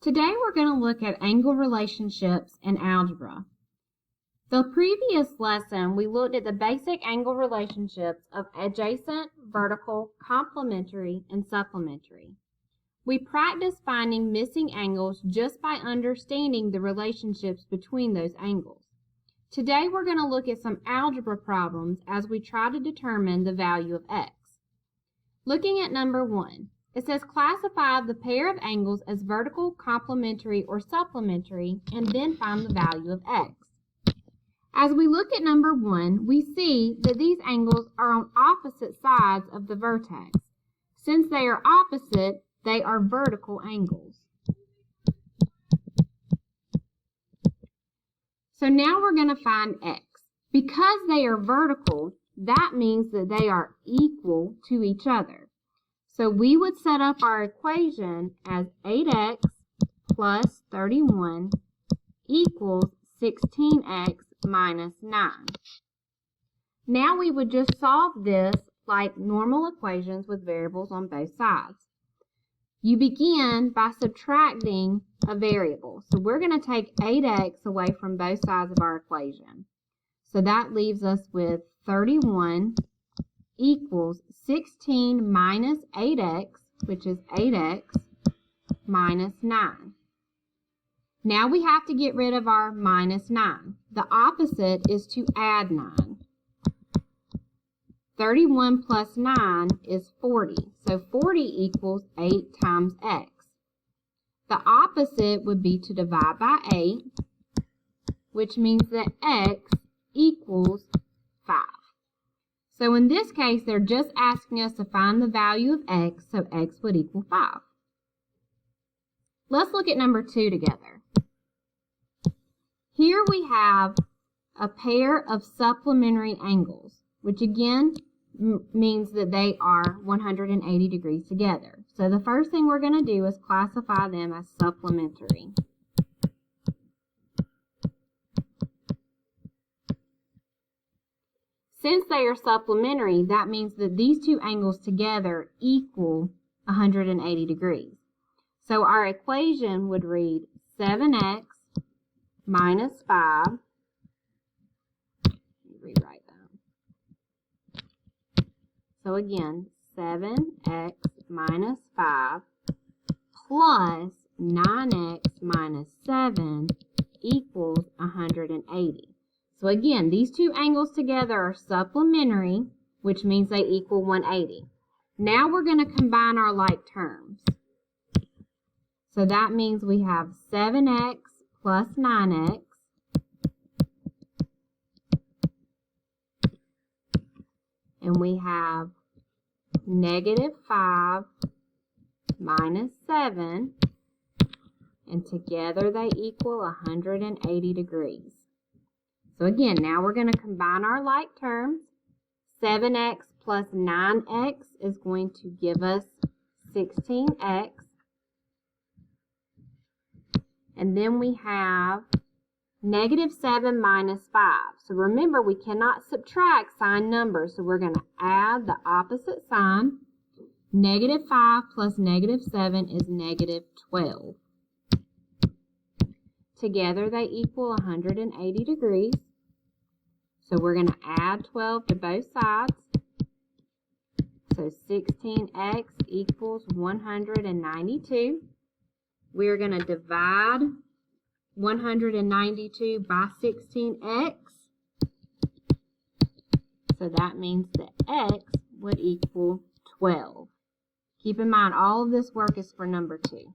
Today we're going to look at angle relationships in algebra. The previous lesson we looked at the basic angle relationships of adjacent, vertical, complementary, and supplementary. We practiced finding missing angles just by understanding the relationships between those angles. Today we're going to look at some algebra problems as we try to determine the value of x. Looking at number 1. It says classify the pair of angles as vertical, complementary, or supplementary, and then find the value of x. As we look at number 1, we see that these angles are on opposite sides of the vertex. Since they are opposite, they are vertical angles. So now we're going to find x. Because they are vertical, that means that they are equal to each other. So we would set up our equation as 8x plus 31 equals 16x minus 9. Now we would just solve this like normal equations with variables on both sides. You begin by subtracting a variable. So we're going to take 8x away from both sides of our equation. So that leaves us with 31 equals 16 minus 8x, which is 8x, minus 9. Now we have to get rid of our minus 9. The opposite is to add 9. 31 plus 9 is 40. So 40 equals 8 times x. The opposite would be to divide by 8, which means that x equals 5. So in this case, they're just asking us to find the value of x, so x would equal 5. Let's look at number 2 together. Here we have a pair of supplementary angles, which again means that they are 180 degrees together. So the first thing we're going to do is classify them as supplementary. Since they are supplementary, that means that these two angles together equal 180 degrees. So our equation would read 7x minus 5. Let me rewrite that. So again, 7x minus 5 plus 9x minus 7 equals 180. So again, these two angles together are supplementary, which means they equal 180. Now we're going to combine our like terms. So that means we have 7x plus 9x and we have negative 5 minus 7, and together they equal 180 degrees. So again, now we're going to combine our like terms. 7x plus 9x is going to give us 16x. And then we have negative 7 minus 5. So remember, we cannot subtract sign numbers, so we're going to add the opposite sign. Negative 5 plus negative 7 is negative 12. Together they equal 180 degrees. So we're going to add 12 to both sides. So 16x equals 192. We're going to divide 192 by 16x. So that means that x would equal 12. Keep in mind, all of this work is for number 2.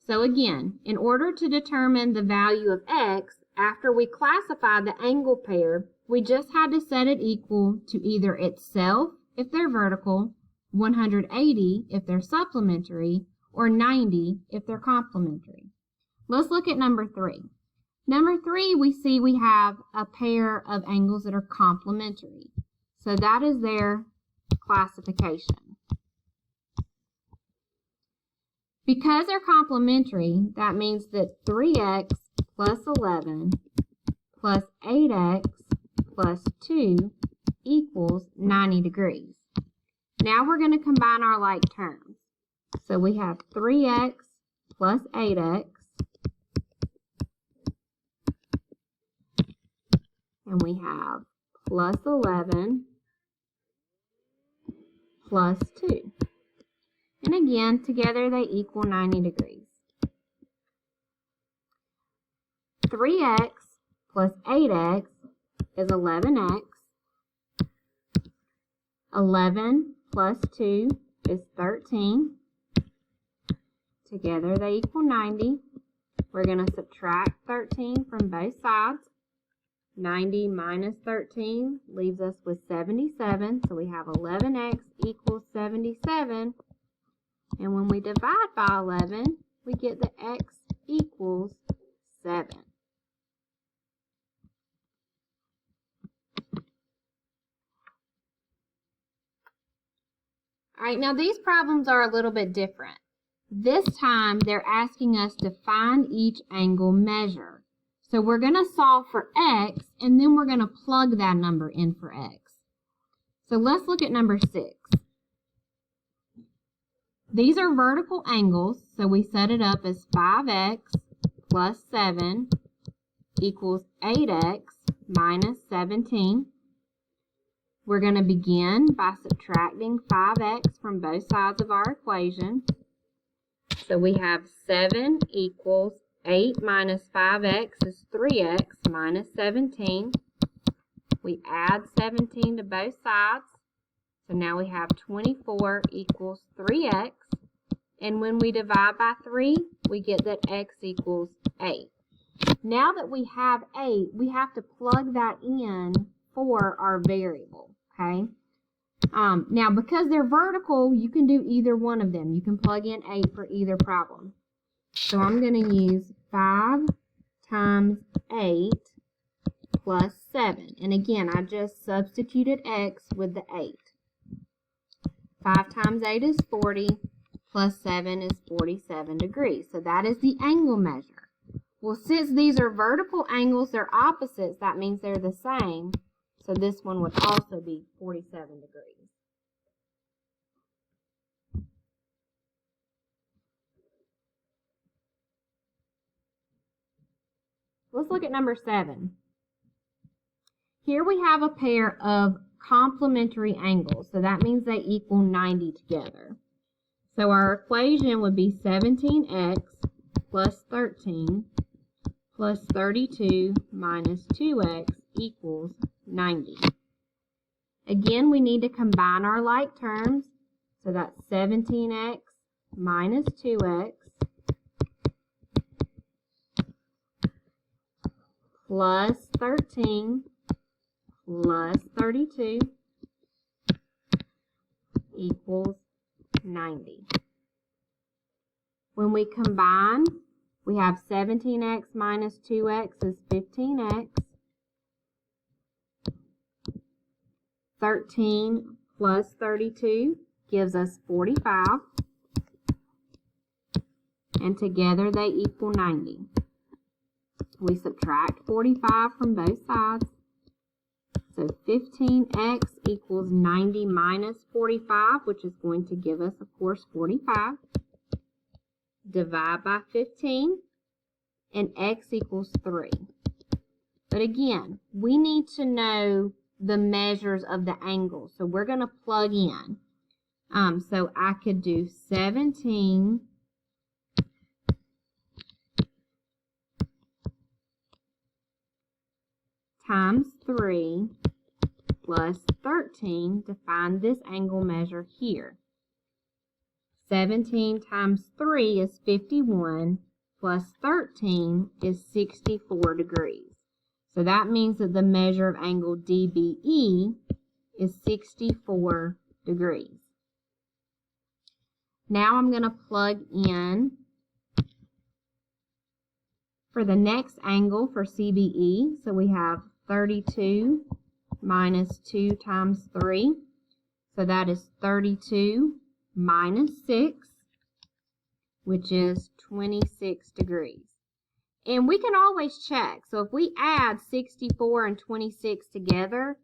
So again, in order to determine the value of x, after we classify the angle pair, we just had to set it equal to either itself if they're vertical, 180 if they're supplementary, or 90 if they're complementary. Let's look at number 3. Number 3, we see we have a pair of angles that are complementary. So that is their classification. Because they're complementary, that means that 3x plus 11 plus 8x plus 2 equals 90 degrees. Now we're going to combine our like terms. So we have 3x plus 8x, and we have plus 11 plus 2. And again, together they equal 90 degrees. 3x plus 8x is 11x. 11 plus 2 is 13. Together they equal 90. We're going to subtract 13 from both sides. 90 minus 13 leaves us with 77. So we have 11x equals 77. And when we divide by 11, we get that x equals 7. All right, now these problems are a little bit different. This time, they're asking us to find each angle measure. So we're going to solve for x, and then we're going to plug that number in for x. So let's look at number 6. These are vertical angles, so we set it up as 5x plus 7 equals 8x minus 17. We're going to begin by subtracting 5x from both sides of our equation. So we have 7 equals 8 minus 5x is 3x minus 17. We add 17 to both sides. So now we have 24 equals 3x. And when we divide by 3, we get that x equals 8. Now that we have 8, we have to plug that in for our variable, okay? Now, because they're vertical, you can do either one of them. You can plug in 8 for either problem. So I'm going to use 5 times 8 plus 7. And again, I just substituted x with the 8. 5 times 8 is 40, plus 7 is 47 degrees. So that is the angle measure. Well, since these are vertical angles, they're opposites, that means they're the same. So this one would also be 47 degrees. Let's look at number 7. Here we have a pair of complementary angles. So that means they equal 90 together. So our equation would be 17x plus 13 plus 32 minus 2x equals 90. Again, we need to combine our like terms. So that's 17x minus 2x plus 13 plus 32 equals 90. When we combine, we have 17x minus 2x is 15x. 13 plus 32 gives us 45. And together they equal 90. We subtract 45 from both sides. So 15x equals 90 minus 45, which is going to give us, of course, 45. Divide by 15, and x equals 3. But again, we need to know the measures of the angle, so we're going to plug in. So I could do 17 times 3 plus 13 to find this angle measure here. 17 times 3 is 51, plus 13 is 64 degrees. So that means that the measure of angle DBE is 64 degrees. Now I'm going to plug in for the next angle for CBE. So we have 32 minus 2 times 3. So that is 32 minus 6, which is 26 degrees. And we can always check. So if we add 64 and 26 together,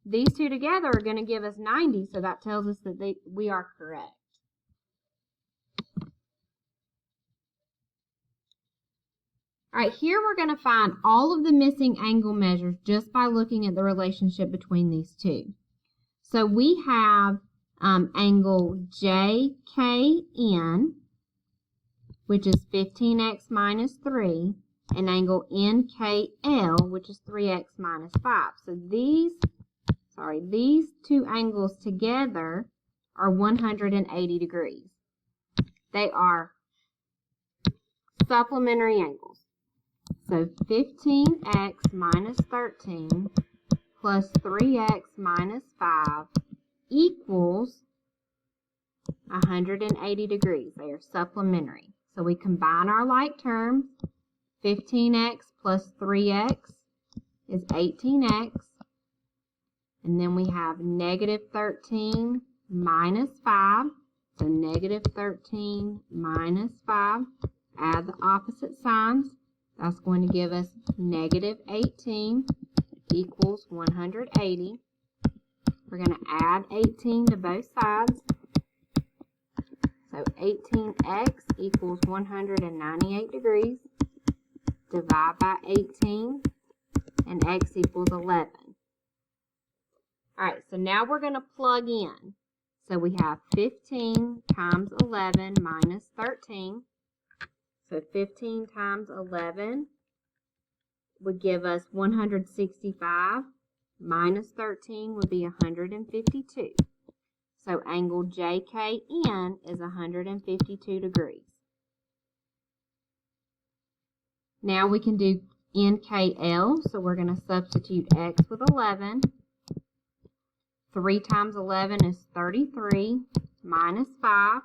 these two together are going to give us 90, so that tells us that we are correct. All right, here we're going to find all of the missing angle measures just by looking at the relationship between these two. So we have angle JKN, which is 15x minus 3, and angle NKL, which is 3x minus 5. So these two angles together are 180 degrees. They are supplementary angles. So 15x minus 13 plus 3x minus 5 equals 180 degrees. They are supplementary. So we combine our like terms. 15x plus 3x is 18x. And then we have negative 13 minus 5. So negative 13 minus 5. Add the opposite signs. That's going to give us negative 18 equals 180. We're going to add 18 to both sides. So 18x equals 198 degrees. Divide by 18, and x equals 11. All right, so now we're going to plug in. So we have 15 times 11 minus 13. So 15 times 11 would give us 165. Minus 13 would be 152. So angle JKN is 152 degrees. Now we can do NKL, so we're going to substitute x with 11. 3 times 11 is 33 minus 5.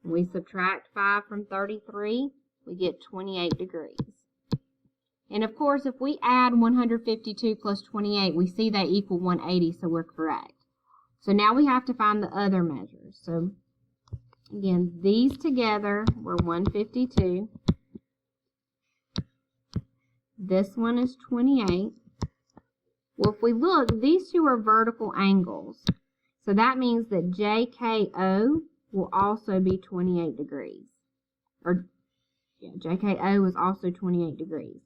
We subtract 5 from 33, we get 28 degrees. And of course, if we add 152 plus 28, we see they equal 180, so we're correct. So now we have to find the other measures. So again, these together were 152. This one is 28. Well, if we look, these two are vertical angles. So that means that JKO will also be 28 degrees. JKO is also 28 degrees.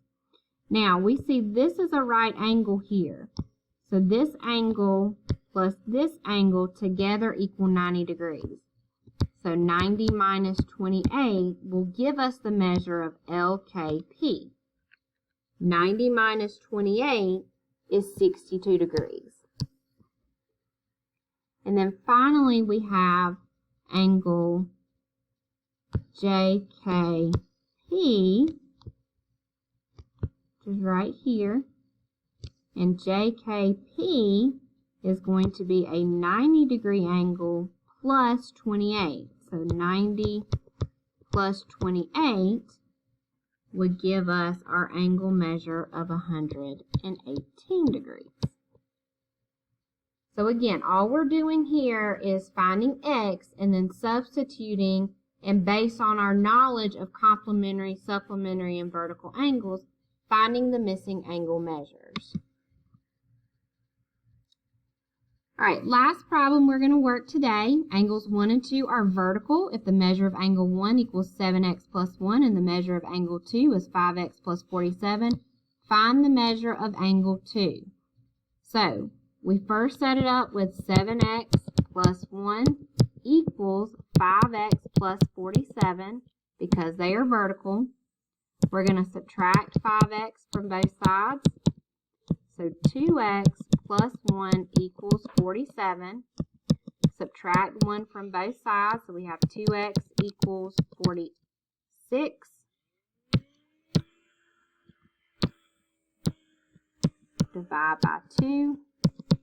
Now, we see this is a right angle here. So this angle plus this angle together equal 90 degrees. So 90 minus 28 will give us the measure of LKP. 90 minus 28 is 62 degrees. And then finally we have angle JKP, which is right here. And JKP is going to be a 90 degree angle plus 28. So 90 plus 28 would give us our angle measure of 118 degrees. So again, all we're doing here is finding x and then substituting, and based on our knowledge of complementary, supplementary, and vertical angles, finding the missing angle measures. All right, last problem we're going to work today. Angles 1 and 2 are vertical if the measure of angle 1 equals 7x plus 1 and the measure of angle 2 is 5x plus 47. Find the measure of angle 2. So, we first set it up with 7x plus 1 equals 5x plus 47 because they are vertical. We're going to subtract 5x from both sides. So 2x plus 1 equals 47. Subtract 1 from both sides, so we have 2x equals 46. Divide by 2,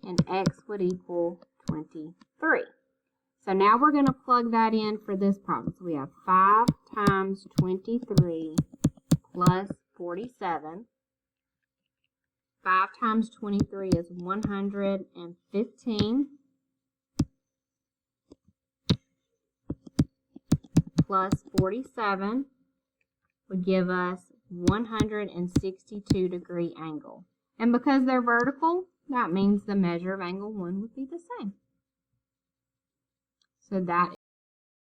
and x would equal 23. So now we're going to plug that in for this problem. So we have 5 times 23 plus 47. 5 times 23 is 115 plus 47 would give us 162 degree angle. And because they're vertical, that means the measure of angle 1 would be the same. So that